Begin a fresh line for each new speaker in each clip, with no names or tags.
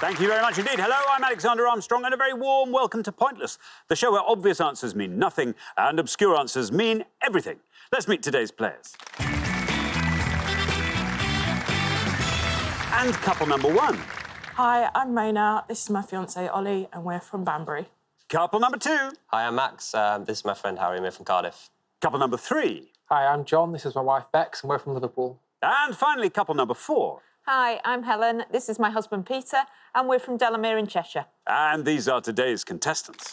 Thank you very much indeed. Hello, I'm Alexander Armstrong, and a very warm welcome to Pointless, the show where obvious answers mean nothing and obscure answers mean everything. Let's meet today's players. And couple number one.
Hi, I'm Mona. This is my fiancé, Ollie, and we're from Banbury.
Couple number two.
Hi, I'm Max. This is my friend Harry. We're from Cardiff.
Couple number three.
Hi, I'm John. This is my wife, Bex, and we're from Liverpool.
And finally, couple number four.
Hi, I'm Helen. This is my husband, Peter, and we're from Delamere in Cheshire.
And these are today's contestants.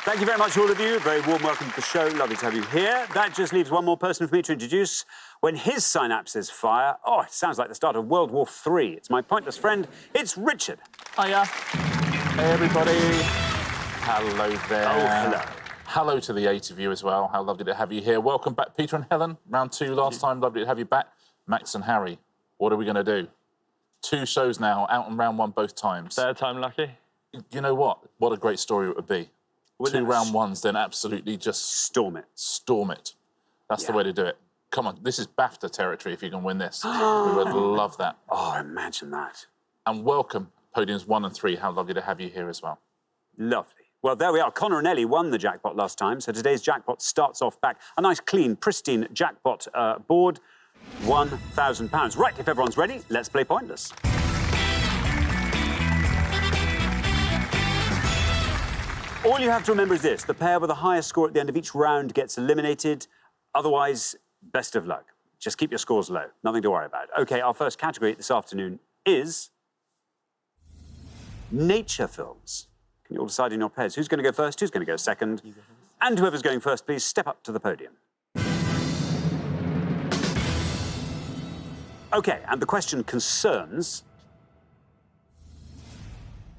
Thank you very much, all of you. Very warm welcome to the show. Lovely to have you here. That just leaves one more person for me to introduce. When his synapses fire, oh, it sounds like the start of World War III. It's my pointless friend. It's Richard.
Hiya. Hey, everybody. Hello there.
Oh, hello.
Hello to the eight of you as well. How lovely to have you here. Welcome back, Peter and Helen. Round two last time. Lovely to have you back. Max and Harry, what are we going to do? 2 shows now, out in round one both times.
Third time lucky.
You know what? What a great story it would be. 2 round ones, then absolutely just...
Storm it.
Storm it. That's the way to do it. Come on, this is BAFTA territory if you can win this. We would love that.
Oh, imagine that.
And welcome, podiums 1 and 3. How lovely to have you here as well.
Lovely. Well, there we are. Connor and Ellie won the jackpot last time, so today's jackpot starts off back. A nice, clean, pristine jackpot board. £1,000. Right, if everyone's ready, let's play Pointless. All you have to remember is this. The pair with the highest score at the end of each round gets eliminated. Otherwise, best of luck. Just keep your scores low. Nothing to worry about. OK, our first category this afternoon is nature films. Can you all decide in your pairs who's going to go first, who's going to go second? And whoever's going first, please step up to the podium. OK, and the question concerns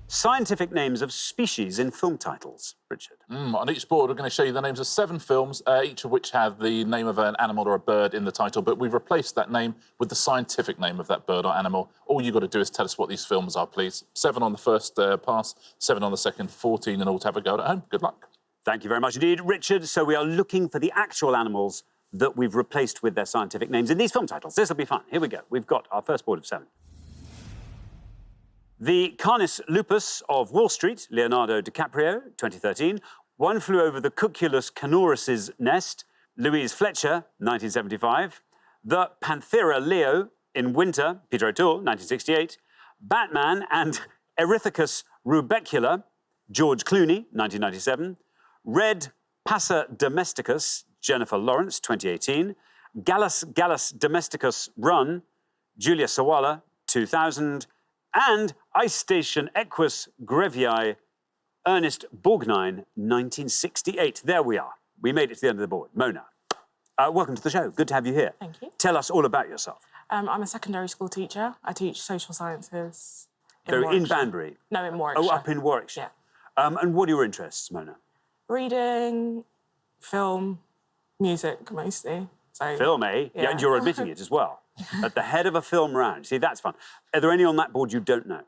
scientific names of species in film titles. Richard.
On each board, we're going to show you the names of 7 films, each of which have the name of an animal or a bird in the title, but we've replaced that name with the scientific name of that bird or animal. All you've got to do is tell us what these films are, please. 7 on the first pass, 7 on the second, 14 in all to have a go at home. Good luck.
Thank you very much indeed, Richard. So we are looking for the actual animals that we've replaced with their scientific names in these film titles. This will be fun. Here we go. We've got our first board of 7. The Canis lupus of Wall Street, Leonardo DiCaprio, 2013. One Flew Over the Cuculus Canorus's Nest, Louise Fletcher, 1975. The Panthera Leo in Winter, Peter O'Toole, 1968. Batman and Erythacus rubecula, George Clooney, 1997. Red Passa Domesticus, Jennifer Lawrence, 2018. Gallus Domesticus Run, Julia Sawala, 2000. And Ice Station Equus Grevii, Ernest Borgnine, 1968. There we are. We made it to the end of the board. Mona, welcome to the show. Good to have you here.
Thank you.
Tell us all about yourself.
I'm a secondary school teacher. I teach social sciences
In Banbury?
No, in Warwickshire.
Oh, up in Warwickshire.
Yeah.
And what are your interests, Mona?
Reading, film, music, mostly. So,
Film, eh? Yeah, and you're admitting it as well. At the head of a film round. See, that's fun. Are there any on that board you don't know?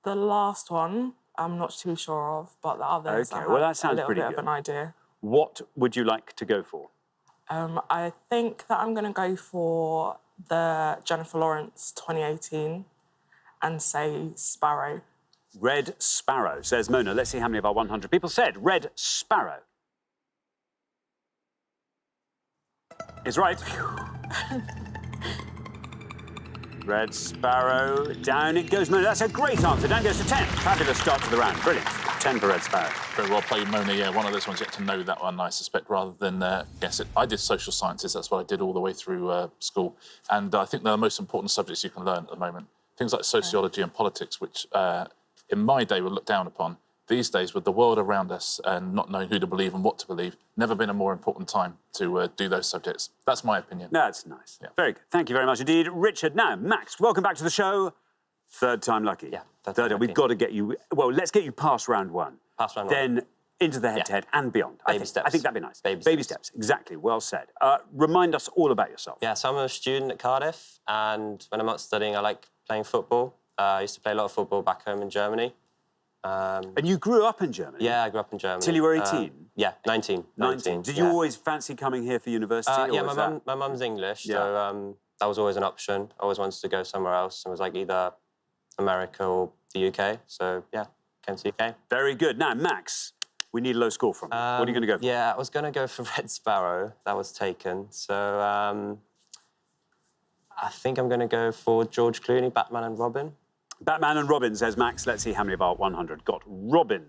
The last one, I'm not too sure of, but the others,
OK,
I
well,
have
that sounds
a little
pretty
bit
good.
of an idea.
What would you like to go for?
I think that I'm going to go for the Jennifer Lawrence 2018 and say Sparrow.
Red Sparrow, says Mona. Let's see how many of our 100 people said Red Sparrow. Is right. Red Sparrow. Down it goes, Mona. That's a great answer. Down goes to 10. Fabulous start to the round. Brilliant. 10 for Red Sparrow.
Very well played, Mona. Yeah, one of those ones you have to know that one, I suspect, rather than guess it. I did social sciences. That's what I did all the way through school. And I think they're the most important subjects you can learn at the moment. Things like sociology and politics, which in my day were looked down upon. These days, with the world around us and not knowing who to believe and what to believe, never been a more important time to do those subjects. That's my opinion.
That's nice.
Yeah.
Very good. Thank you very much indeed. Richard, now, Max, welcome back to the show. Third time lucky.
Yeah,
third time. We've got to get you... Well, let's get you past round 1.
Past round 1.
Then into the head-to-head and beyond.
Baby steps.
I think that'd be nice.
Baby
steps. Exactly. Well said. Remind us all about yourself.
Yeah, so I'm a student at Cardiff, and when I'm not studying, I like playing football. I used to play a lot of football back home in Germany.
And you grew up in Germany?
Yeah, I grew up in Germany.
Till you were 18?
Yeah, 19.
19. Did you always fancy coming here for university?
Yeah, my mum's English, so that was always an option. I always wanted to go somewhere else, and was like either America or the UK. So yeah, came to the UK.
Very good. Now, Max, we need a low score from you. What are you going to go for?
Yeah, I was going to go for Red Sparrow. That was taken. So I think I'm going to go for George Clooney, Batman and Robin.
Batman and Robin, says Max. Let's see how many of our 100 got Robin.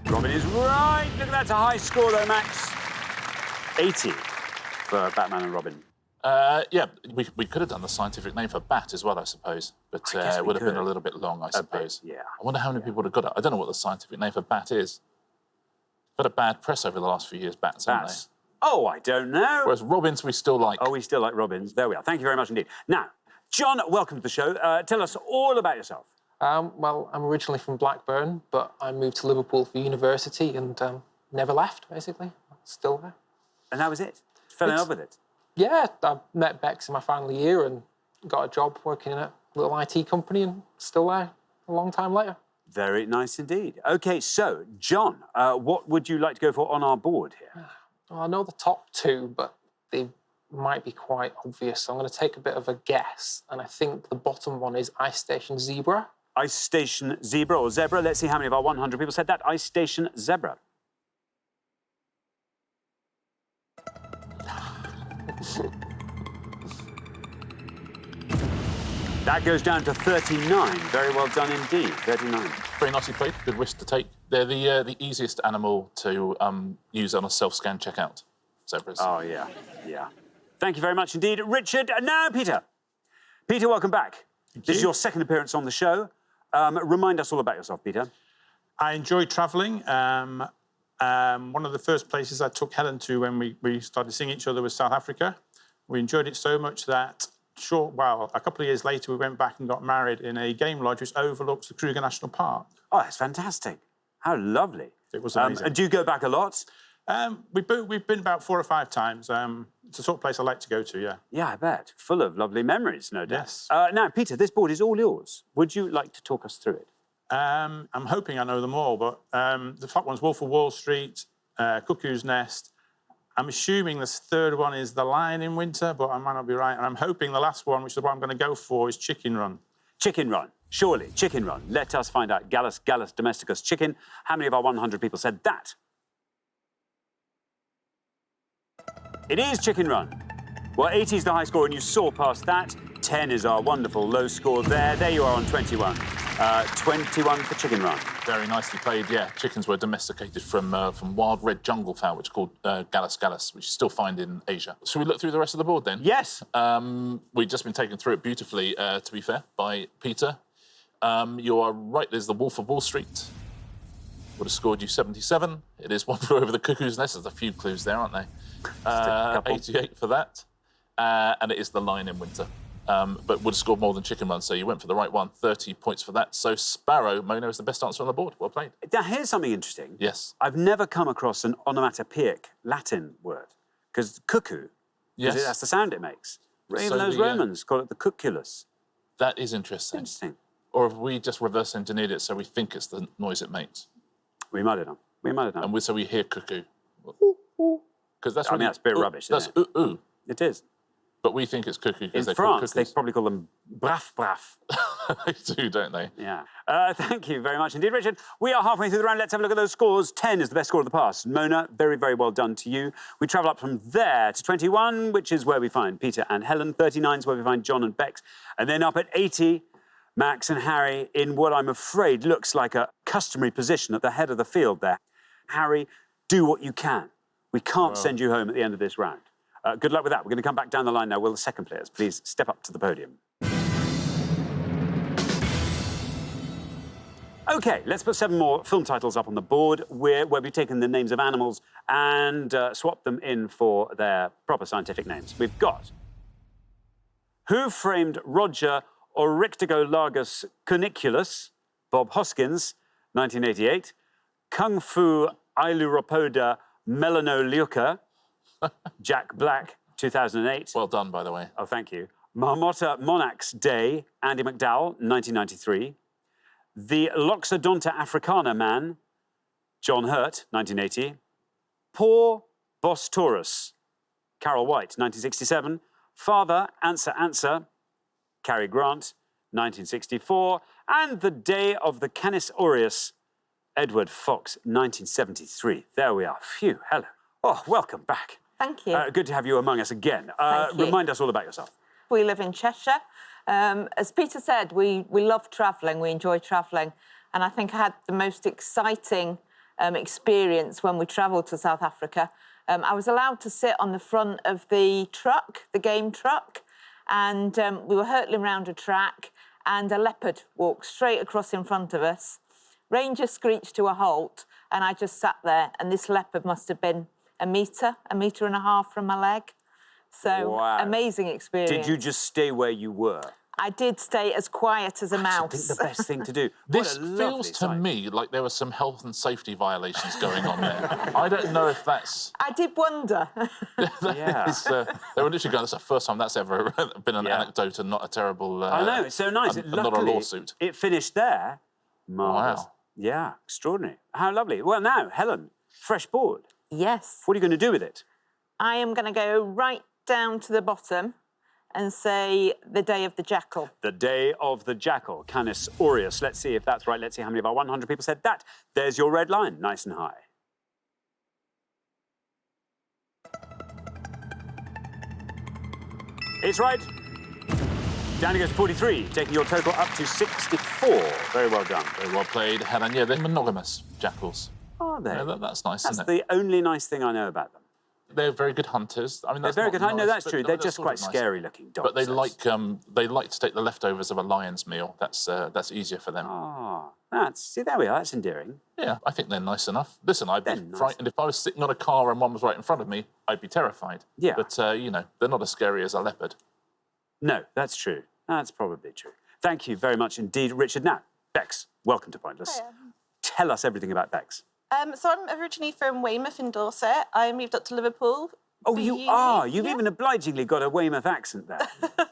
Robin is right. Look at that. It's a high score, though, Max. 80 for Batman and Robin.
Yeah, we could have done the scientific name for bat as well, I suppose. But
guess
it
we
would have been
could.
a little bit long, I suppose.
yeah.
I wonder how many people would have got it. I don't know what the scientific name for bat is. Got a bad press over the last few years, bats, haven't
Bats. Oh, I don't know.
they? Whereas robins we still like.
Oh, we still like Robins. There we are. Thank you very much indeed. Now, John, welcome to the show. Tell us all about yourself.
Well, I'm originally from Blackburn, but I moved to Liverpool for university and never left, basically. Still there.
And that was it. Fell in love with it.
Yeah, I met Bex in my final year and got a job working in a little IT company and still there a long time later.
Very nice indeed. OK, so, John, what would you like to go for on our board here?
Well, I know the top two, but they might be quite obvious, so I'm going to take a bit of a guess, and I think the bottom one is Ice Station Zebra.
Ice Station Zebra or Zebra. Let's see how many of our 100 people said that. Ice Station Zebra. That goes down to 39. Very well done indeed. 39.
Very nicely played. Good risk to take. They're the easiest animal to use on a self-scan checkout. Zebras.
Oh, yeah, yeah. Thank you very much indeed, Richard. And now, Peter. Peter, welcome back. This is your second appearance on the show. Remind us all about yourself, Peter.
I enjoy travelling. One of the first places I took Helen to when we started seeing each other was South Africa. We enjoyed it so much that a couple of years later, we went back and got married in a game lodge which overlooks the Kruger National Park.
Oh, that's fantastic. How lovely.
It was amazing.
And do you go back a lot?
We've been about 4 or 5 times. It's the sort of place I like to go to, yeah.
Yeah, I bet. Full of lovely memories, no doubt.
Yes.
Now, Peter, this board is all yours. Would you like to talk us through it?
I'm hoping I know them all, but the top one's Wolf of Wall Street, Cuckoo's Nest. I'm assuming this third one is The Lion in Winter, but I might not be right. And I'm hoping the last one, which is what I'm going to go for, is Chicken Run.
Chicken Run. Surely, Chicken Run. Let us find out. Gallus domesticus chicken. How many of our 100 people said that? It is Chicken Run. Well, 80 is the high score, and you saw past that. 10 is our wonderful low score there. There you are on 21. 21 for Chicken Run.
Very nicely played, yeah. Chickens were domesticated from wild red jungle fowl, which is called Gallus, which you still find in Asia. Should we look through the rest of the board then?
Yes.
We've just been taken through it beautifully, to be fair, by Peter. You are right, there's the Wolf of Wall Street. Would have scored you 77. It is One Flew Over the Cuckoo's Nest. There's a few clues there, aren't they? 88 for that. And it is The Lion in Winter. But would have scored more than Chicken Run, so you went for the right one. 30 points for that. So Sparrow, Mona, is the best answer on the board. Well played.
Now, here's something interesting.
Yes.
I've never come across an onomatopoeic Latin word, because cuckoo,
Yes.
that's the sound it makes. Even
So
those
the,
Romans call it the cuculus.
That is interesting.
Interesting.
Or have we just reverse engineered it so we think it's the noise it makes?
We might have done. We might have done.
And so we hear cuckoo. Because that's
I mean, that's a bit rubbish,
That's
isn't
ooh.
It is.
But we think it's cuckoo
In
because they call
France, they
cuckoos.
probably call them braf braf.
They do, don't they?
Yeah. Thank you very much indeed, Richard. We are halfway through the round. Let's have a look at those scores. 10 is the best score of the past. Mona, very, very well done to you. We travel up from there to 21, which is where we find Peter and Helen. 39 is where we find John and Bex. And then up at 80, Max and Harry in what I'm afraid looks like a customary position at the head of the field there. Harry, do what you can. We can't send you home at the end of this round. Good luck with that. We're going to come back down the line now. Will the second players please step up to the podium? OK, let's put 7 more film titles up on the board where we've taken the names of animals and swapped them in for their proper scientific names. We've got Who Framed Roger Orictigolagus Cuniculus? Bob Hoskins, 1988. Kung Fu Ailuropoda melanoleuca, Jack Black, 2008.
Well done, by the way.
Oh, thank you. Marmotta Monarch's Day, Andy McDowell, 1993. The Loxodonta Africana Man, John Hurt, 1980. Poor Boss Taurus, Carol White, 1967. Father, Answer, Answer, Cary Grant, 1964. And The Day of the Canis Aureus, Edward Fox, 1973. There we are. Phew, hello. Oh, welcome back.
Thank you.
Good to have you among us again.
Thank you.
Remind us all about yourself.
We live in Cheshire. As Peter said, we love travelling, we enjoy travelling. And I think I had the most exciting experience when we travelled to South Africa. I was allowed to sit on the front of the truck, the game truck, and we were hurtling around a track, and a leopard walked straight across in front of us. Ranger screeched to a halt, and I just sat there, and this leopard must have been a metre and a half from my leg. So,
Wow.
amazing experience.
Did you just stay where you were?
I did stay as quiet as a mouse.
I think the best thing to do.
This
What a lovely
feels to
sight.
me like there were some health and safety violations going on there. I don't know if that's...
I did wonder.
Yeah.
They were literally going, that's the first time that's ever been an
Yeah.
anecdote and not a terrible...
I know, it's so nice.
and not a
Luckily,
lawsuit.
It finished there. Marvellous.
Wow.
Yeah, extraordinary. How lovely. Well, now, Helen, fresh board.
Yes.
What are you going to do with it?
I am going to go right down to the bottom and say The Day of the Jackal.
The Day of the Jackal, Canis Aureus. Let's see if that's right. Let's see how many of our 100 people said that. There's your red line, nice and high. It's right. Down to go to 43, taking your total up to 64. Very well done.
Very well played, Helen. Yeah, they're monogamous jackals.
Are they?
Yeah, that's nice,
That's
isn't it?
the only nice thing I know about them.
They're very good hunters. I mean,
They're
that's
very
not
good. I know
nice,
that's
but
true.
no,
They're
that's
just
sort
quite
of nice.
scary-looking dogs.
But they like to take the leftovers of a lion's meal. That's easier for them.
Ah, see, there we are. That's endearing.
Yeah, I think they're nice enough. Listen, I'd be
They're nice.
frightened if I was sitting on a car and one was right in front of me. I'd be terrified.
Yeah.
But you know, they're not as scary as a leopard.
No, that's true. That's probably true. Thank you very much indeed, Richard. Now, Bex, welcome to Pointless.
Hiya.
Tell us everything about Bex.
So I'm originally from Weymouth in Dorset. I moved up to Liverpool.
Oh,
for
you
uni.
are. You've
Yeah.
even obligingly got a Weymouth accent there.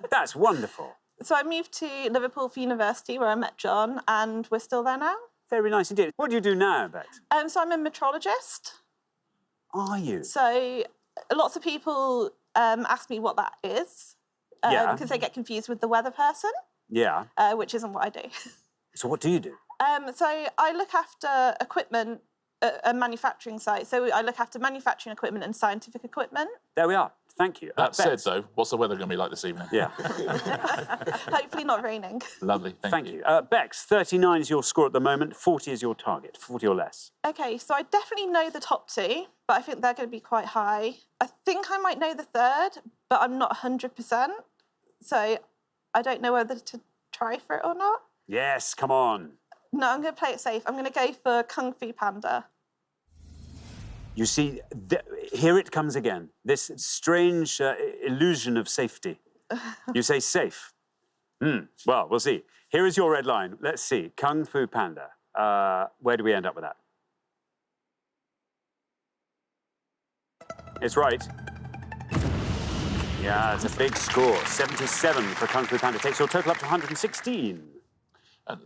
That's wonderful.
So I moved to Liverpool for university where I met John, and we're still there now.
Very nice indeed. What do you do now, Bex?
So I'm a metrologist.
Are you?
So lots of people ask me what that is
Yeah.
because they get confused with the weather person,
Yeah.
which isn't what I do.
So what do you do?
So I look after equipment at a manufacturing site. So I look after manufacturing equipment and scientific equipment.
There we are. Thank you.
That said,
Bex.
though, what's the weather going to be like this evening?
Yeah.
Hopefully not raining.
Lovely.
Thank you. Bex, 39 is your score at the moment. 40 is your target. 40 or less.
Okay, so I definitely know the top two, but I think they're going to be quite high. I think I might know the third, but I'm not 100%. So I don't know whether to try for it or not.
Yes, come on.
No, I'm going to play it safe. I'm going to go for Kung Fu Panda.
You see, here it comes again. This strange illusion of safety. You say safe. Well, we'll see. Here is your red line. Let's see. Kung Fu Panda. Where do we end up with that? It's right. Yeah, it's a big score. 77 for Kung Fu Panda. Takes your total up to 116.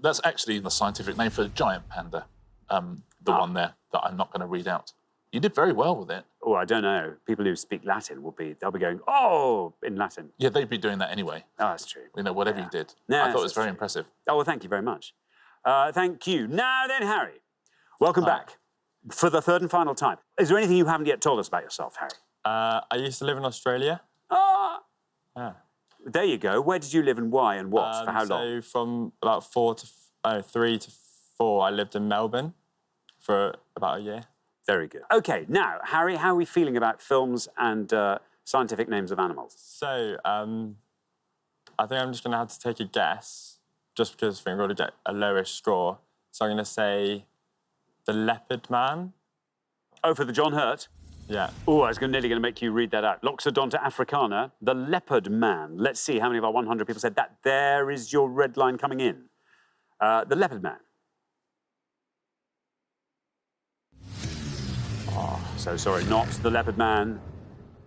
That's actually the scientific name for the giant panda, the one there that I'm not going to read out. You did very well with it.
Oh, I don't know. People who speak Latin they'll be going, oh, in Latin.
Yeah, they'd be doing that anyway.
Oh, that's true.
You know, whatever you did.
No,
I thought it was
that's
very
true.
impressive.
Oh, well, thank you very much. Thank you. Now then, Harry, welcome back for the third and final time. Is there anything you haven't yet told us about yourself, Harry?
I used to live in Australia.
Ah,
Yeah.
there you go. Where did you live and why and what? For how long?
So from about 3 to 4, I lived in Melbourne for about a year.
Very good. OK, now, Harry, how are we feeling about films and scientific names of animals?
So I think I'm just going to have to take a guess, just because I think we're going to get a lowish score. So I'm going to say The Leopard Man.
Oh, for the John Hurt?
Yeah.
Oh, I was nearly going to make you read that out. Loxodonta africana, the leopard man. Let's see how many of our 100 people said that. There is your red line coming in. The leopard man. Oh, so sorry, not the leopard man.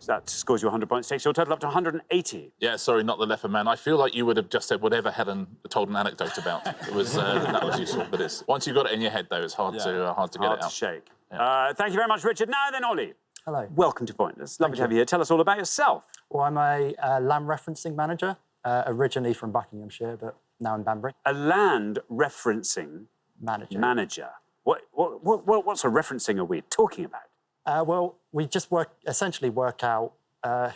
So that scores you 100 points, takes your total up to 180.
Yeah, sorry, not the leopard man. I feel like you would have just said whatever Helen told an anecdote about. It was that was useful, but once you got it in your head, though, it's hard to get
Hard
it
to
out.
shake. Thank you very much, Richard. Now then, Ollie.
Hello.
Welcome to Pointless. Lovely to have you here. Tell us all about yourself.
Well, I'm a land referencing manager, originally from Buckinghamshire, but now in Banbury.
A land referencing manager. What sort of referencing are we talking about?
Well, we just essentially work out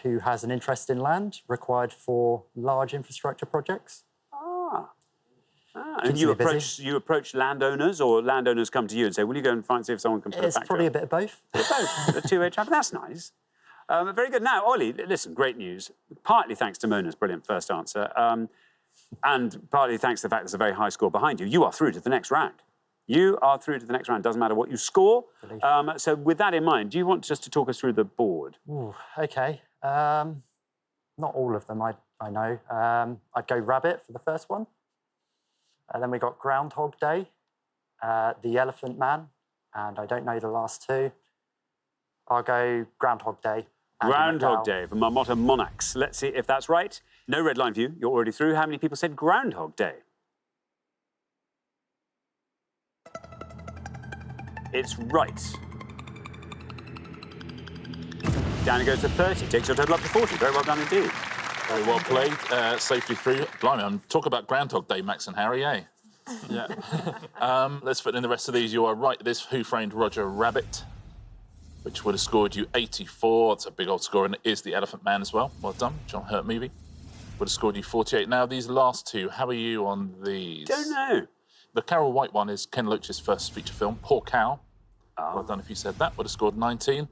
who has an interest in land required for large infrastructure projects.
And you approach landowners, or landowners come to you and say, will you go and see if someone can put a factory
It's probably a
up?
bit of both.
Both. A two-way traffic. That's nice. Very good. Now, Ollie, listen, great news. Partly thanks to Mona's brilliant first answer, and partly thanks to the fact there's a very high score behind you. You are through to the next round. You are through to the next round. Doesn't matter what you score. So with that in mind, do you want just to talk us through the board?
Ooh, OK. Not all of them, I know. I'd go rabbit for the first one. Then we got Groundhog Day, the Elephant Man, and I don't know the last two. I'll go Groundhog Day.
Groundhog Day from Marmotta Monarchs. Let's see if that's right. No red line for you. You're already through. How many people said Groundhog Day? It's right. Down it goes to 30. Takes your total up to 40. Very well done indeed.
Very well played. Safely through. Blimey, talk about Groundhog Day, Max and Harry, eh?
Yeah.
Let's put in the rest of these. You are right. This Who Framed Roger Rabbit, which would have scored you 84. It's a big old score, and it is The Elephant Man as well. Well done. John Hurt movie. Would have scored you 48. Now, these last two, how are you on these?
Don't know.
The Carol White one is Ken Loach's first feature film, Poor Cow. Well done if you said that. Would have scored 19.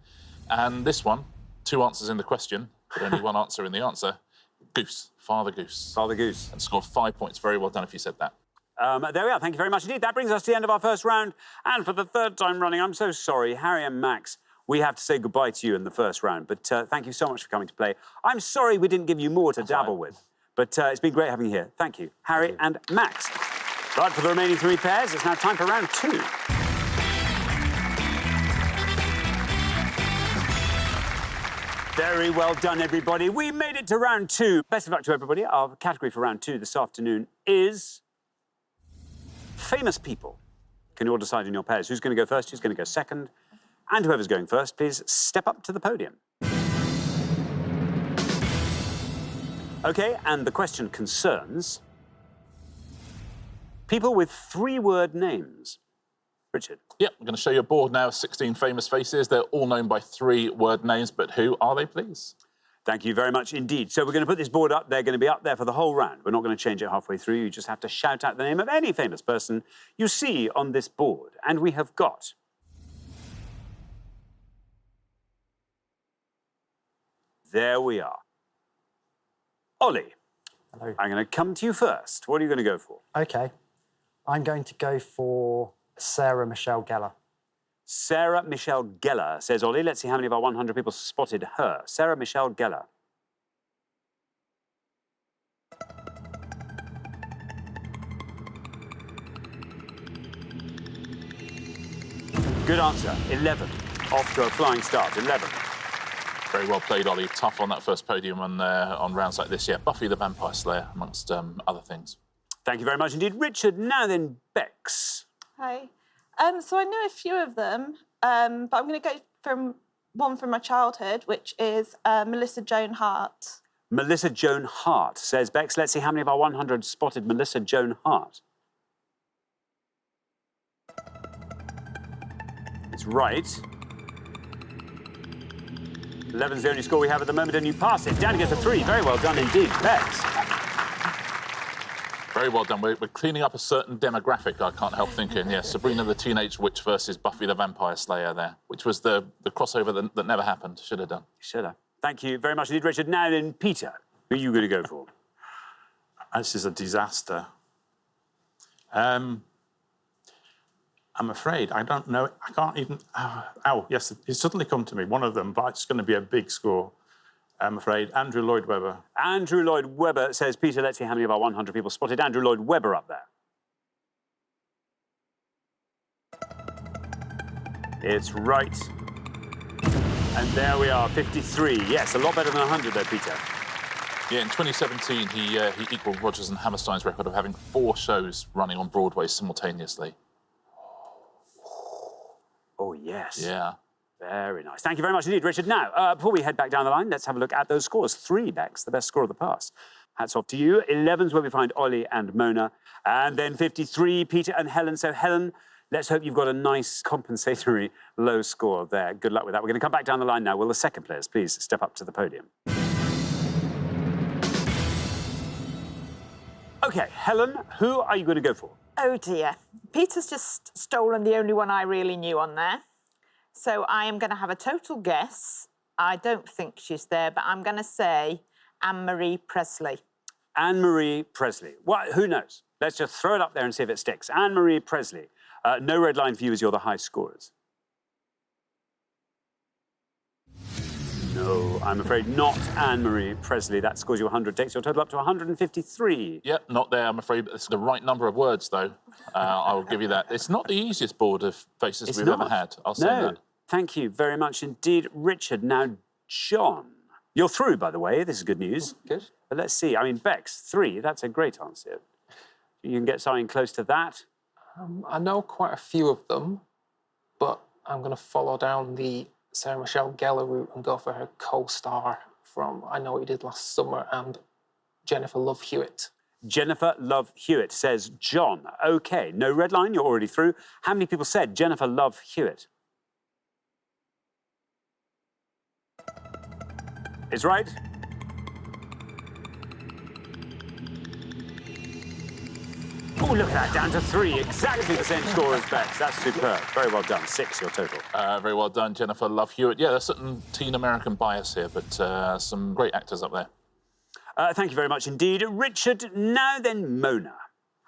And this one, two answers in the question, but only one answer in the answer. Goose, Father Goose.
Father Goose.
And scored 5 points. Very well done if you said that.
There we are. Thank you very much indeed. That brings us to the end of our first round. And for the third time running, I'm so sorry, Harry and Max, we have to say goodbye to you in the first round. But thank you so much for coming to play. I'm sorry we didn't give you more to dabble with. But it's been great having you here. Thank you, Harry and Max. Right, for the remaining three pairs, it's now time for round two. Very well done, everybody. We made it to round two. Best of luck to everybody. Our category for round two this afternoon is famous people. Can you all decide in your pairs who's going to go first, who's going to go second? And whoever's going first, please step up to the podium. OK, and the question concerns people with three-word names. Richard.
Yep, I'm going to show you a board now of 16 famous faces. They're all known by three-word names, but who are they, please?
Thank you very much indeed. So we're going to put this board up. They're going to be up there for the whole round. We're not going to change it halfway through. You just have to shout out the name of any famous person you see on this board. And we have got... There we are. Ollie.
Hello.
I'm going to come to you first. What are you going to go for?
OK. I'm going to go for Sarah Michelle Gellar.
Sarah Michelle Gellar, says Ollie. Let's see how many of our 100 people spotted her. Sarah Michelle Gellar. Good answer. 11. Off to a flying start. 11.
Very well played, Ollie. Tough on that first podium on rounds like this. Yeah, Buffy the Vampire Slayer, amongst other things.
Thank you very much indeed. Richard, now then, Bex.
Hi. So I know a few of them, but I'm going to go from one from my childhood, which is Melissa Joan Hart.
Melissa Joan Hart, says Bex. Let's see how many of our 100 spotted Melissa Joan Hart. It's right. 11's the only score we have at the moment, and you pass it. Down gets a 3. Very well done indeed, Bex.
Very well done. We're cleaning up a certain demographic, I can't help thinking. Yeah, Sabrina the Teenage Witch versus Buffy the Vampire Slayer there, which was the crossover that never happened. Should have done.
Should have. Thank you very much indeed, Richard. Now then, Peter, who are you going to go for?
This is a disaster. I'm afraid I don't know. I can't even... Oh, yes, it's suddenly come to me. One of them, but it's going to be a big score. I'm afraid. Andrew Lloyd Webber.
Andrew Lloyd Webber, says Peter. Let's see how many of our 100 people spotted Andrew Lloyd Webber up there. It's right. And there we are, 53. Yes, a lot better than 100 there, Peter.
Yeah, in 2017, he equalled Rodgers and Hammerstein's record of having 4 shows running on Broadway simultaneously.
Oh, yes.
Yeah.
Very nice. Thank you very much indeed, Richard. Now, before we head back down the line, let's have a look at those scores. 3, Bex, the best score of the past. Hats off to you. 11's where we find Ollie and Mona. And then 53, Peter and Helen. So, Helen, let's hope you've got a nice compensatory low score there. Good luck with that. We're going to come back down the line now. Will the second players please step up to the podium? OK, Helen, who are you going to go for?
Oh, dear. Peter's just stolen the only one I really knew on there. So I am going to have a total guess. I don't think she's there, but I'm going to say Anne-Marie Presley.
Anne-Marie Presley. What? Who knows? Let's just throw it up there and see if it sticks. Anne-Marie Presley. No red line for you as you're the high scorers. No, I'm afraid not Anne-Marie Presley. That scores you 100, takes your total up to 153.
Yep, not there. I'm afraid it's the right number of words, though. I will give you that. It's not the easiest board of faces we've ever had. I'll say that.
Thank you very much indeed, Richard. Now, John. You're through, by the way. This is good news.
Good.
But let's see. I mean, Bex, 3. That's a great answer. You can get something close to that.
I know quite a few of them, but I'm going to follow down the Sarah Michelle Gellar route and go for her co-star from I Know What You Did Last Summer and Jennifer Love Hewitt.
Jennifer Love Hewitt says John. OK, no red line, you're already through. How many people said Jennifer Love Hewitt? It's right. Oh, look at that, down to 3. Exactly the same score as Bex. That's superb. Very well done. 6, your total.
Very well done, Jennifer Love Hewitt. Yeah, there's certain teen American bias here, but some great actors up there.
Thank you very much indeed. Richard, now then Mona.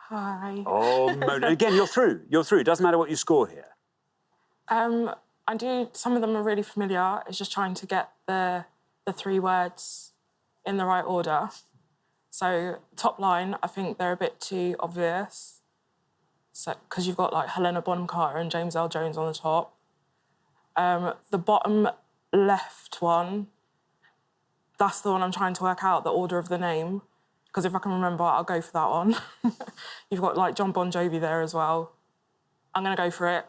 Hi.
Oh, Mona. Again, you're through. You're through. Doesn't matter what you score here.
I do, some of them are really familiar. It's just trying to get the 3 words in the right order. So, top line, I think they're a bit too obvious. So, because you've got like Helena Bonham Carter and James L. Jones on the top. The bottom left one, that's the one I'm trying to work out, the order of the name. Because if I can remember, I'll go for that one. You've got like John Bon Jovi there as well. I'm going to go for it.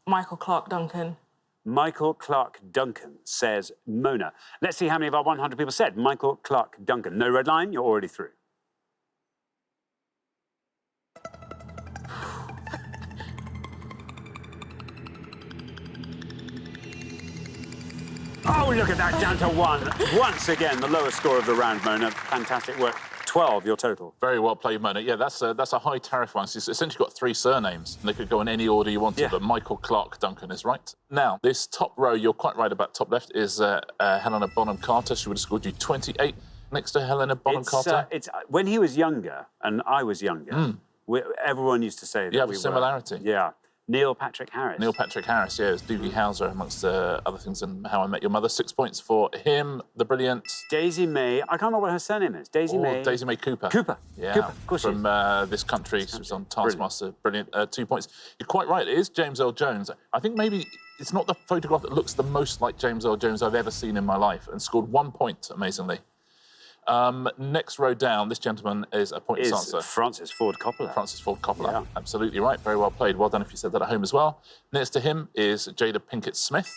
Michael Clark Duncan.
Michael Clark Duncan says Mona. Let's see how many of our 100 people said Michael Clark Duncan. No red line, you're already through. Oh, look at that, down to 1. Once again, the lowest score of the round, Mona. Fantastic work. 12, your total.
Very well played, Mona. Yeah, that's a high tariff one. So it's essentially got 3 surnames, and they could go in any order you wanted, but Michael Clark Duncan is right. Now, this top row, you're quite right about top left, is Helena Bonham Carter. She would have scored you 28 next to Helena Bonham Carter.
When he was younger, and I was younger, everyone used to say that
you have a similarity.
Yeah. Neil Patrick Harris.
Neil Patrick Harris, yeah, it's Doogie Howser, amongst other things in How I Met Your Mother. 6 points for him, the brilliant...
Daisy May. I can't remember what her surname is. Daisy May Cooper. Cooper.
Yeah,
Cooper. Of course
from This Country. She was on Taskmaster. Brilliant. 2 points. You're quite right, it is James L. Jones. I think maybe it's not the photograph that looks the most like James L. Jones I've ever seen in my life, and scored 1 point, amazingly. Next row down, this gentleman is a pointless answer.
Francis Ford Coppola.
Francis Ford Coppola, absolutely right. Very well played. Well done if you said that at home as well. Next to him is Jada Pinkett Smith.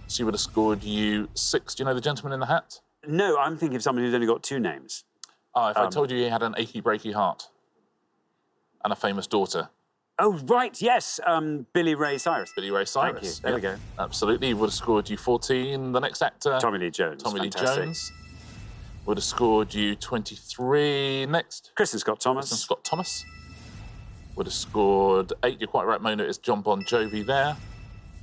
She would have scored you 6. Do you know the gentleman in the hat?
No, I'm thinking of someone who's only got 2 names.
Oh, if I told you he had an achy, breaky heart and a famous daughter.
Oh, right, yes, Billy Ray Cyrus.
Billy Ray Cyrus.
Thank you. There we go.
Absolutely. He would have scored you 14. The next actor...
Tommy Lee Jones.
Tommy Lee Jones. Would have scored you 23 next.
Kristen Scott Thomas.
Kristen Scott Thomas. Would have scored 8. You're quite right, Mona. It's John Bon Jovi there.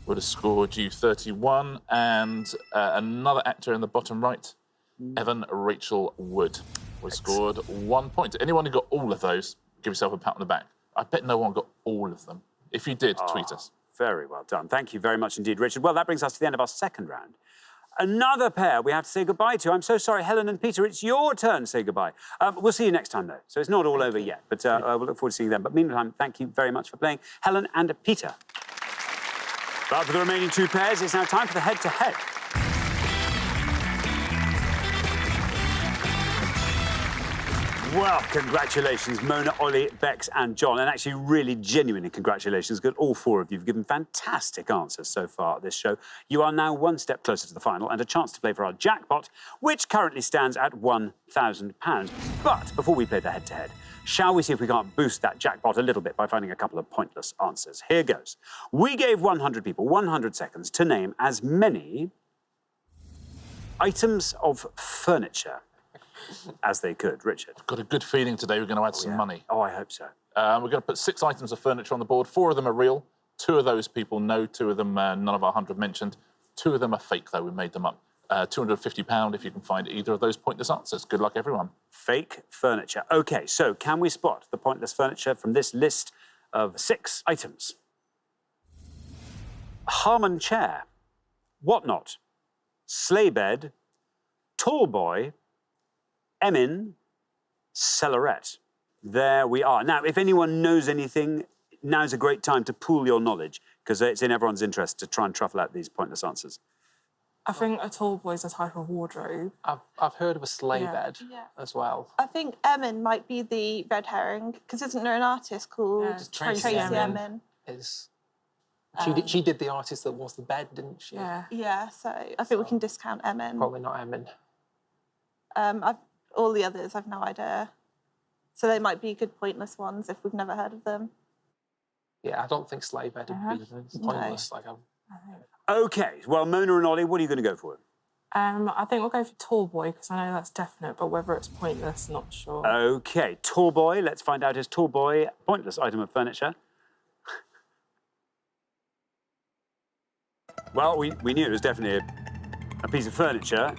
Would have scored you 31. And another actor in the bottom right, Evan Rachel Wood, would have scored 1 point. Anyone who got all of those, give yourself a pat on the back. I bet no one got all of them. If you did, tweet us.
Very well done. Thank you very much indeed, Richard. Well, that brings us to the end of our second round. Another pair we have to say goodbye to. I'm so sorry, Helen and Peter, it's your turn to say goodbye. We'll see you next time, though. So it's not all over yet, but we'll look forward to seeing you then. But meantime, thank you very much for playing, Helen and Peter. But for the remaining 2 pairs, it's now time for the head-to-head. Well, congratulations, Mona, Ollie, Bex and John. And actually, really genuinely congratulations, because all four of you have given fantastic answers so far at this show. You are now one step closer to the final and a chance to play for our jackpot, which currently stands at £1,000. But before we play the head-to-head, shall we see if we can't boost that jackpot a little bit by finding a couple of pointless answers? Here goes. We gave 100 people 100 seconds to name as many items of furniture as they could. Richard?
Got a good feeling today we're going to add some money.
Oh, I hope so.
We're going to put 6 items of furniture on the board. 4 of them are real. 2 of those people know. 2 of them, none of our 100 mentioned. 2 of them are fake, though. We made them up. £250 if you can find either of those pointless answers. Good luck, everyone.
Fake furniture. OK, so can we spot the pointless furniture from this list of 6 items? Harmon chair, whatnot, sleigh bed, tall boy, Emin, cellaret. There we are. Now, if anyone knows anything, now's a great time to pool your knowledge, because it's in everyone's interest to try and truffle out these pointless answers.
I think a tall boy is a type of wardrobe.
I've heard of a sleigh bed as well.
I think Emin might be the red herring, because isn't there an artist called
Tracy
Emin?
She did the artist that was the bed, didn't she?
Yeah, so I think we can discount Emin.
Probably not Emin.
All the others, I've no idea. So they might be good pointless ones if we've never heard of them.
Yeah, I don't think sleigh bed would be pointless.
OK, well, Mona and Ollie, what are you going to go for?
I think we'll go for tall boy, because I know that's definite, but whether it's pointless, not sure.
OK, tall boy. Let's find out, is tall boy a pointless item of furniture? Well, we knew it was definitely a piece of furniture.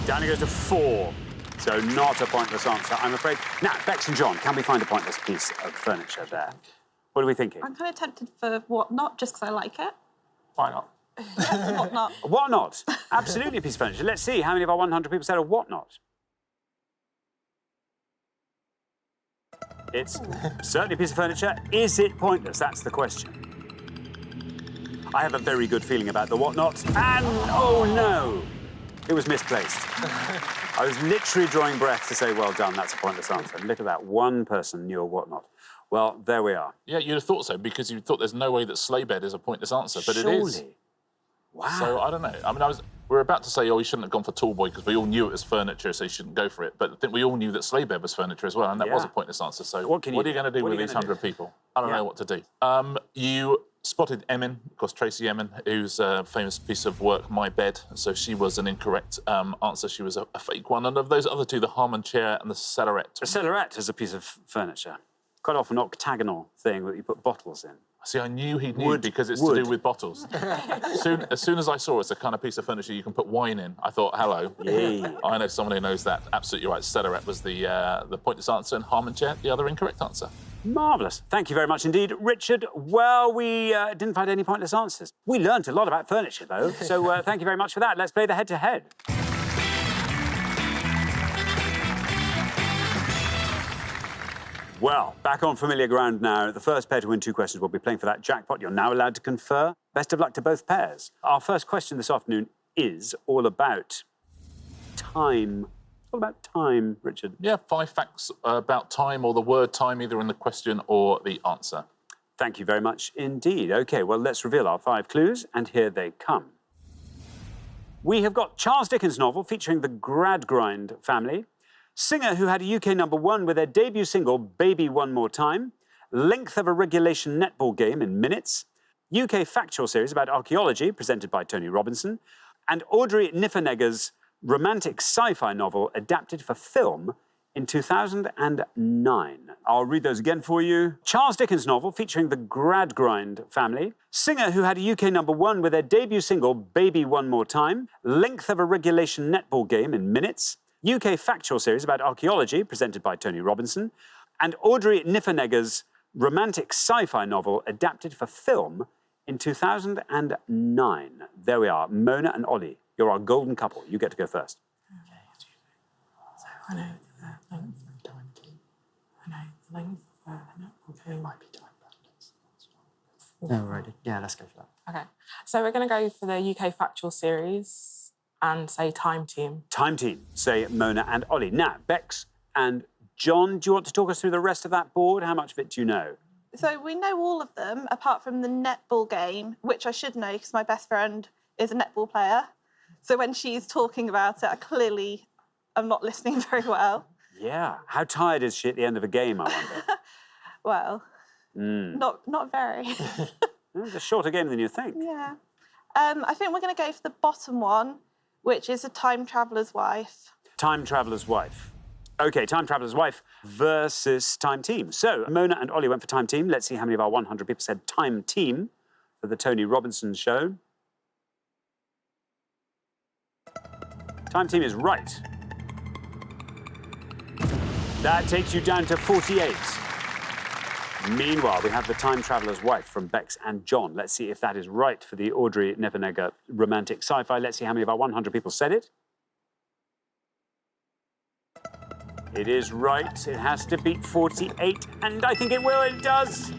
Down it goes to 4. So not a pointless answer, I'm afraid. Now, Bex and John, can we find a pointless piece of furniture there? What are we thinking?
I'm kind of tempted for whatnot, just because I like it.
Why not?
Yeah, whatnot.
Whatnot? Absolutely a piece of furniture. Let's see how many of our 100 people said a whatnot. It's certainly a piece of furniture. Is it pointless? That's the question. I have a very good feeling about the whatnot. And, oh no, it was misplaced. I was literally drawing breath to say, well done, that's a pointless answer. And look at that, one person knew a whatnot. Well, there we are.
Yeah, you'd have thought so, because you thought there's no way that sleigh bed is a pointless answer, but it is.
Surely. Wow.
So, I don't know. I mean, we were about to say, oh, you shouldn't have gone for tall boy, because we all knew it was furniture, so you shouldn't go for it. But I think we all knew that sleigh bed was furniture as well, and that was a pointless answer. So what are you going to do with these 100 people? I don't know what to do. You spotted Emin, of course, Tracy Emin, whose famous piece of work, My Bed. So she was an incorrect answer. She was a fake one. And of those other 2, the Harmon chair and the cellaret.
A cellaret is a piece of furniture. Quite often an octagonal thing that you put bottles in.
See, I knew he knew because it's to do with bottles. As soon as I saw it's a kind of piece of furniture you can put wine in, I thought, hello.
Yeah.
I know someone who knows that. Absolutely right. Cellaret was the pointless answer, and Harmon chair, the other incorrect answer.
Marvellous. Thank you very much indeed. Richard, well, we didn't find any pointless answers. We learnt a lot about furniture, though, so thank you very much for that. Let's play the head-to-head. Well, back on familiar ground now. The first pair to win 2 questions will be playing for that jackpot. You're now allowed to confer. Best of luck to both pairs. Our first question this afternoon is all about time. All about time, Richard.
Yeah, 5 facts about time, or the word time, either in the question or the answer.
Thank you very much indeed. OK, well, let's reveal our 5 clues, and here they come. We have got Charles Dickens' novel featuring the Gradgrind family, singer who had a UK #1 with their debut single, Baby One More Time, length of a regulation netball game in minutes, UK factual series about archaeology presented by Tony Robinson, and Audrey Niffenegger's romantic sci-fi novel adapted for film in 2009. I'll read those again for you. Charles Dickens' novel featuring the Gradgrind family, singer who had a UK #1 with their debut single, Baby One More Time, length of a regulation netball game in minutes, UK factual series about archaeology presented by Tony Robinson, and Audrey Niffenegger's romantic sci-fi novel adapted for film in 2009. There we are. Mona and Ollie, you're our golden couple. You get to go first.
So I know the length of time key. I know the length of netball game. Might be time bandits.
No, righty. Yeah, let's go for that.
Okay, so we're going to go for the UK factual series. and say time team.
Time team, say Mona and Ollie. Now, Bex and John, do you want to talk us through the rest of that board? How much of it do you know?
So we know all of them, apart from the netball game, which I should know because my best friend is a netball player. So when she's talking about it, I clearly am not listening very well.
Yeah. How tired is she at the end of a game, I wonder?
Well, not very.
It's a shorter game than you think.
Yeah. I think we're going to go for the bottom one, which is a time traveller's wife.
Time traveller's wife. OK, time traveller's wife versus time team. So Mona and Ollie went for time team. Let's see how many of our 100 people said time team for the Tony Robinson show. Time team is right. That takes you down to 48. Meanwhile, we have the time traveller's wife from Bex and John. Let's see if that is right for the Audrey Nevenegger romantic sci-fi. Let's see how many of our 100 people said it. It is right. It has to beat 48, and I think it will. It does.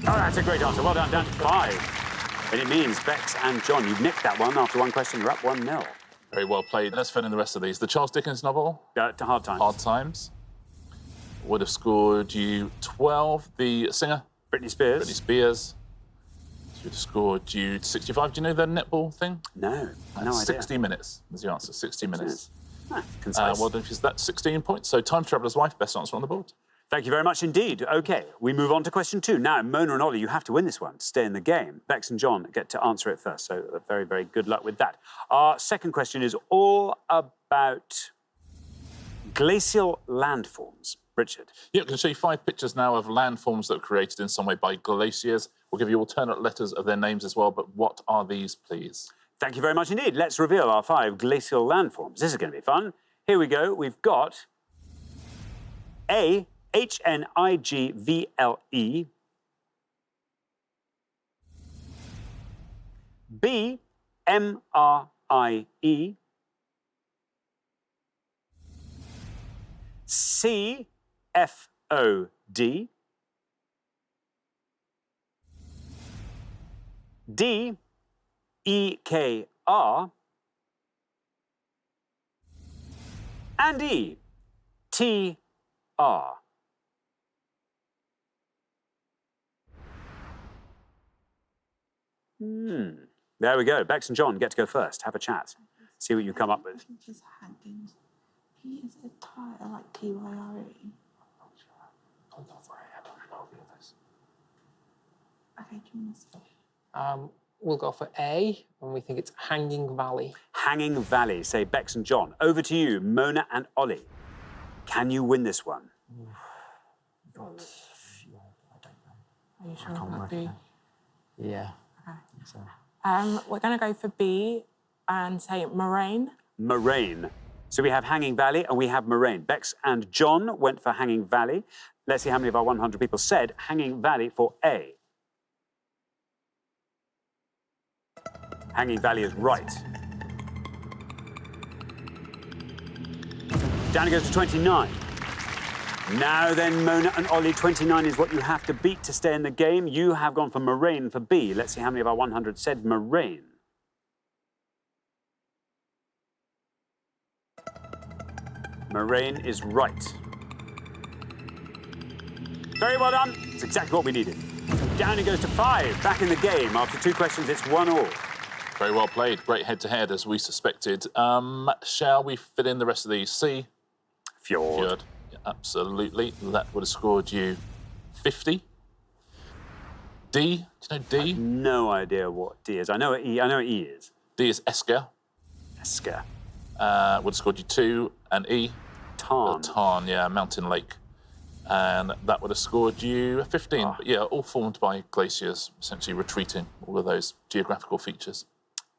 Oh, that's a great answer. Well done, down to 5. And it means Bex and John, you've nicked that one. After one question, you're up 1-0.
Very well played. Let's fill in the rest of these. The Charles Dickens novel,
To Hard Times.
Hard Times, would have scored you 12. The singer,
Britney Spears.
Britney Spears, would have scored you 65. Do you know the netball thing?
No, no idea.
60 minutes is the answer. 60 minutes.
Concise.
Well done, because that's 16 points. So Time Traveller's Wife, best answer on the board.
Thank you very much indeed. OK, we move on to question 2. Now, Mona and Ollie, you have to win this one to stay in the game. Bex and John get to answer it first, so very, very good luck with that. Our second question is all about glacial landforms. Richard.
Yeah, I'm going to show you 5 pictures now of landforms that were created in some way by glaciers. We'll give you alternate letters of their names as well, but what are these, please?
Thank you very much indeed. Let's reveal our 5 glacial landforms. This is going to be fun. Here we go. We've got A, H-N-I-G-V-L-E. B, M-R-I-E. C, F-O-D. D, E-K-R. And E, T-R. There we go. Bex and John get to go first. Have a chat. See what you come up with.
Just hanging. He is a tire like T-Y-R-E. Okay, do you want to say?
We'll go for A, and we think it's Hanging Valley.
Hanging Valley, say Bex and John. Over to you, Mona and Ollie. Can you win this one?
I don't know.
Are you sure it would be?
Yeah.
Okay.
So.
We're going to go for B and say moraine.
Moraine. So we have Hanging Valley and we have moraine. Bex and John went for Hanging Valley. Let's see how many of our 100 people said Hanging Valley for A. Hanging Valley is right. Down it goes to 29. Now then, Mona and Ollie, 29 is what you have to beat to stay in the game. You have gone for moraine for B. Let's see how many of our 100 said moraine. Moraine is right. Very well done. It's exactly what we needed. Down it goes to 5. Back in the game. After 2 questions, it's 1-1.
Very well played. Great head-to-head, as we suspected. Shall we fit in the rest of these? C?
Fjord.
Yeah, absolutely. That would have scored you 50. D? Do you know D?
I have no idea what D is. I know what E. I know what E is.
D is Esker.
Esker.
Would have scored you 2. And E?
Tarn.
Tarn, yeah, mountain lake. And that would have scored you 15.
Oh.
But yeah, all formed by glaciers, essentially retreating all of those geographical features.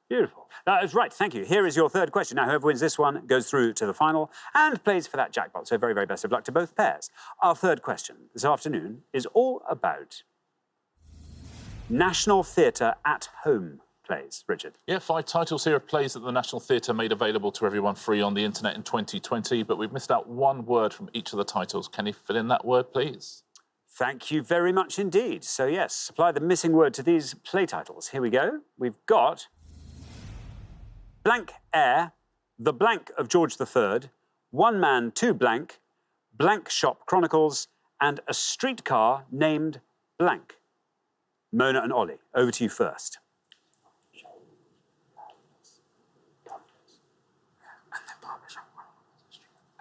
Beautiful. That is right, thank you. Here is your third question. Now, whoever wins this one goes through to the final and plays for that jackpot. So very, very best of luck to both pairs. Our third question this afternoon is all about National Theatre at Home plays. Richard.
Yeah, 5 titles here of plays that the National Theatre made available to everyone free on the internet in 2020, but we've missed out one word from each of the titles. Can you fill in that word, please?
Thank you very much indeed. So yes, supply the missing word to these play titles. Here we go. We've got blank heir, the blank of George III, one man, two blank, blank shop chronicles, and a streetcar named blank. Mona and Ollie, over to you first.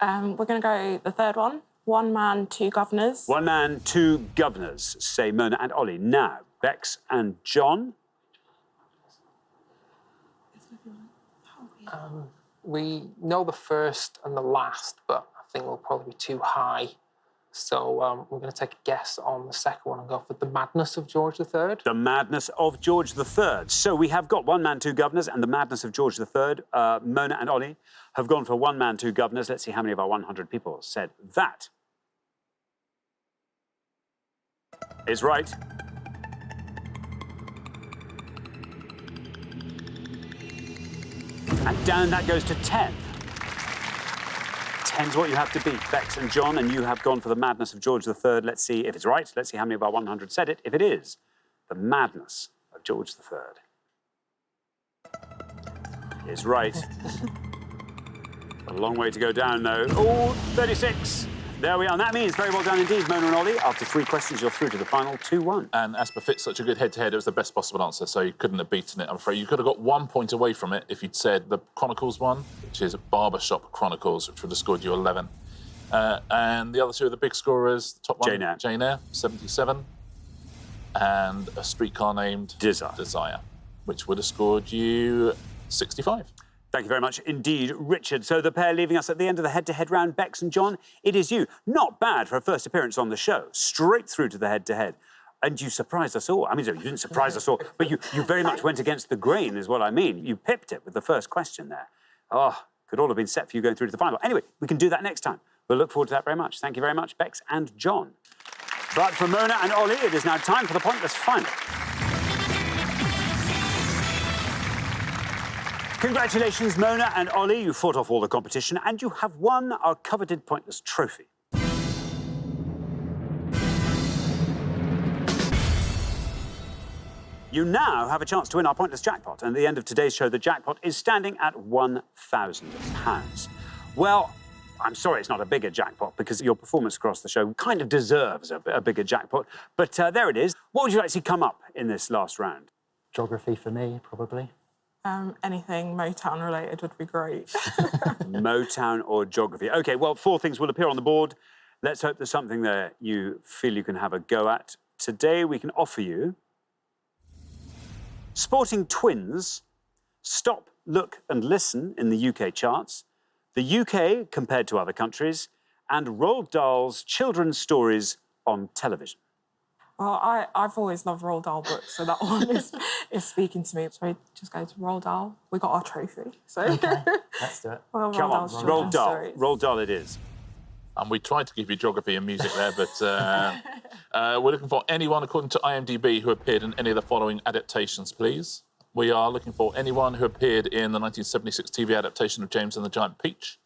We're going to go the third one. One man, two governors.
One man, two governors, say Mona and Ollie. Now, Bex and John.
We know the first and the last, but I think we'll probably be too high. So we're going to take a guess on the second one and go for the madness of George III.
The madness of George III. So we have got one man, two governors, and the madness of George III. Mona and Ollie have gone for one man, two governors. Let's see how many of our 100 people said that. Is right. And down that goes to 10. 10's what you have to beat, Bex and John, and you have gone for the madness of George III. Let's see if it's right. Let's see how many of our 100 said it. If it is, the madness of George III is right. A long way to go down, though. Oh, 36. There we are. And that means very well done indeed, Mona and Ollie. After 3 questions, you're through to the final 2-1.
And as befits such a good head-to-head, it was the best possible answer, so you couldn't have beaten it, I'm afraid. You could have got 1 point away from it if you'd said the Chronicles one, which is Barbershop Chronicles, which would have scored you 11. And the other two are the big scorers. The top one, Jane Eyre, 77. And a streetcar named Desire, which would have scored you 65.
Thank you very much indeed, Richard. So the pair leaving us at the end of the head-to-head round, Bex and John, it is you. Not bad for a first appearance on the show. Straight through to the head-to-head. And you surprised us all. I mean, you didn't surprise us all, but you very much went against the grain, is what I mean. You pipped it with the first question there. Oh, could all have been set for you going through to the final. Anyway, we can do that next time. We'll look forward to that very much. Thank you very much, Bex and John. But for Mona and Ollie, it is now time for the pointless final. Congratulations, Mona and Ollie. You fought off all the competition and you have won our coveted pointless trophy. You now have a chance to win our pointless jackpot, and at the end of today's show, the jackpot is standing at £1,000. Well, I'm sorry it's not a bigger jackpot, because your performance across the show kind of deserves a bigger jackpot, but there it is. What would you like to see come up in this last round?
Geography for me, probably.
Anything Motown related would be great.
Motown or geography. OK, well, 4 things will appear on the board. Let's hope there's something there you feel you can have a go at. Today, we can offer you Sporting Twins, Stop, Look and Listen in the UK charts, the UK compared to other countries, and Roald Dahl's children's stories on television.
Well, I've always loved Roald Dahl books, so that one is speaking to me. So we just go to Roald Dahl. We got our trophy, so...
OK, let's do it.
Well,
come on, Roald Dahl. Roald Dahl it is.
And we tried to give you geography and music there, but we're looking for anyone, according to IMDb, who appeared in any of the following adaptations, please. We are looking for anyone who appeared in the 1976 TV adaptation of James and the Giant Peach,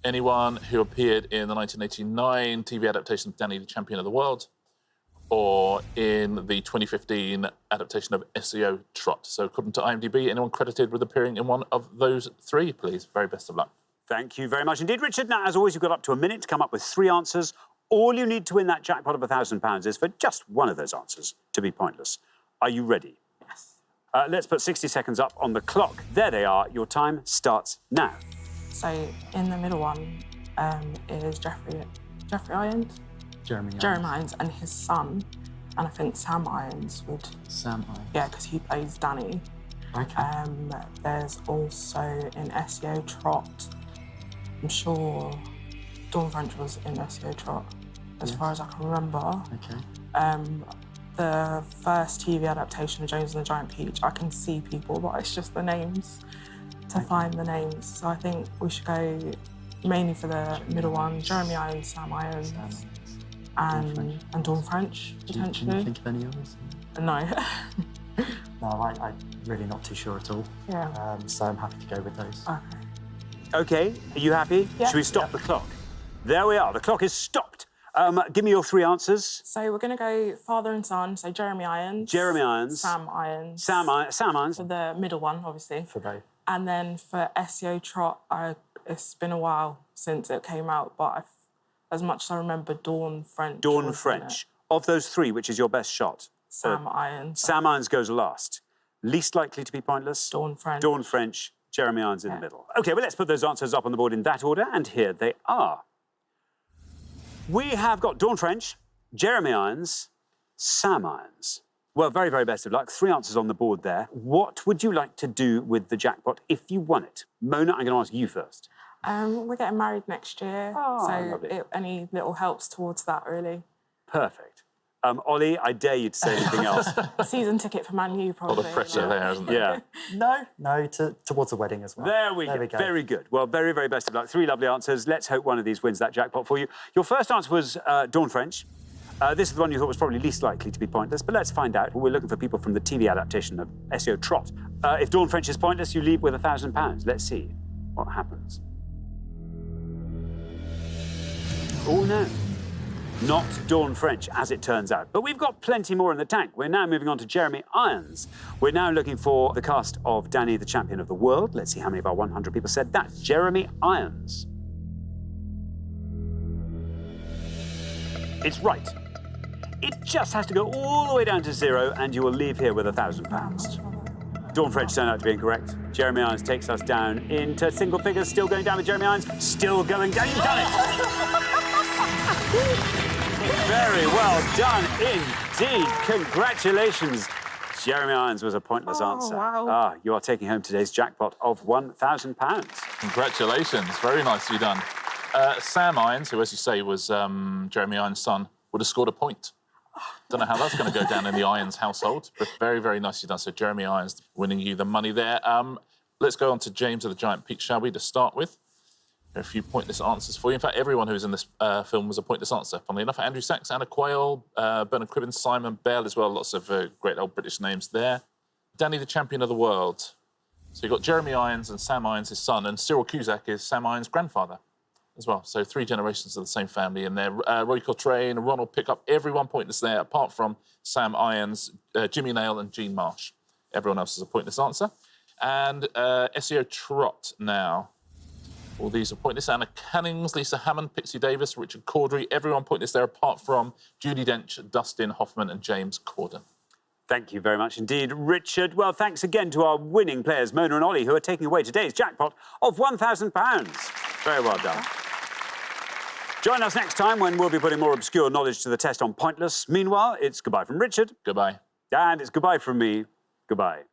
anyone who appeared in the 1989 TV adaptation of Danny the Champion of the World, or in the 2015 adaptation of SEO Trot. So according to IMDb, anyone credited with appearing in one of those 3, please. Very best of luck.
Thank you very much indeed, Richard. Now, as always, you've got up to a minute to come up with 3 answers. All you need to win that jackpot of £1,000 is for just one of those answers to be pointless. Are you ready?
Yes.
Let's put 60 seconds up on the clock. There they are. Your time starts now.
So in the middle one is Jeffrey Irons?
Jeremy
Irons and his son. And I think Sam Irons would...
Sam Irons.
Yeah, because he plays Danny.
OK.
There's also in SEO Trot, I'm sure Dawn French was in SEO Trot, as far as I can remember.
OK.
The first TV adaptation of James and the Giant Peach, I can see people, but it's just the names, to find the names. So I think we should go mainly for the middle one, Jeremy Irons, Sam Irons, and Dawn French, potentially.
Can you think of any others?
No.
No, I'm really not too sure at all.
Yeah.
So I'm happy to go with those.
Okay.
OK, are you happy?
Yeah.
Should we stop the clock? There we are. The clock is stopped. Give me your 3 answers.
So we're going to go father and son, so Jeremy Irons.
Jeremy Irons.
Sam Irons.
Sam Irons.
For the middle one, obviously.
For both.
And then for SEO Trot, it's been a while since it came out, but as much as I remember, Dawn French.
Dawn
was in
French.
it.
Of those three, which is your best shot?
Sam Irons.
Sam Irons goes last. Least likely to be pointless?
Dawn French.
Dawn French, Jeremy Irons in the middle. OK, well, let's put those answers up on the board in that order, and here they are. We have got Dawn French, Jeremy Irons, Sam Irons. Well, very, very best of luck. 3 answers on the board there. What would you like to do with the jackpot if you won it? Mona, I'm going to ask you first.
We're getting married next year,
Oh,
so
lovely.
any little helps towards that, really.
Perfect. Ollie, I dare you to say anything else.
A season ticket for Man U,
All
probably.
the pressure there, isn't there?
Yeah.
No, towards the wedding as well.
There we go. Very good. Well, very, very best of luck. 3 lovely answers. Let's hope one of these wins that jackpot for you. Your first answer was Dawn French. This is the one you thought was probably least likely to be pointless, but let's find out. We're looking for people from the TV adaptation of SEO Trot. If Dawn French is pointless, you leave with £1,000. Let's see what happens. Oh, no. Not Dawn French, as it turns out. But we've got plenty more in the tank. We're now moving on to Jeremy Irons. We're now looking for the cast of Danny, the Champion of the World. Let's see how many of our 100 people said that. Jeremy Irons. It's right. It just has to go all the way down to 0, and you will leave here with £1,000. Dawn French turned out to be incorrect. Jeremy Irons takes us down into single figures. Still going down with Jeremy Irons. Still going down. You've done it! Very well done indeed. Congratulations. Jeremy Irons was a pointless answer.
Wow.
You are taking home today's jackpot of £1,000.
Congratulations. Very nicely done. Sam Irons, who, as you say, was Jeremy Irons' son, would have scored a point. Don't know how that's going to go down in the Irons household, but very, very nicely done. So Jeremy Irons winning you the money there. Let's go on to James of the Giant Peak, shall we, to start with? There are a few pointless answers for you. In fact, everyone who's in this film was a pointless answer. Funnily enough, Andrew Sachs, Anna Quayle, Bernard Cribbins, Simon Bell as well. Lots of great old British names there. Danny, the Champion of the World. So you've got Jeremy Irons and Sam Irons, his son, and Cyril Cusack is Sam Irons' grandfather as well. So 3 generations of the same family in there. Roy Coltrane, Ronald Pickup, everyone pointless there, apart from Sam Irons, Jimmy Nail and Gene Marsh. Everyone else is a pointless answer. And SEO Trot now. All these are pointless. Anna Cannings, Lisa Hammond, Pixie Davis, Richard Caudry, everyone pointless there, apart from Judi Dench, Dustin Hoffman and James Corden.
Thank you very much indeed, Richard. Well, thanks again to our winning players, Mona and Ollie, who are taking away today's jackpot of £1,000. Very well done. Join us next time when we'll be putting more obscure knowledge to the test on Pointless. Meanwhile, it's goodbye from Richard.
Goodbye.
And it's goodbye from me. Goodbye.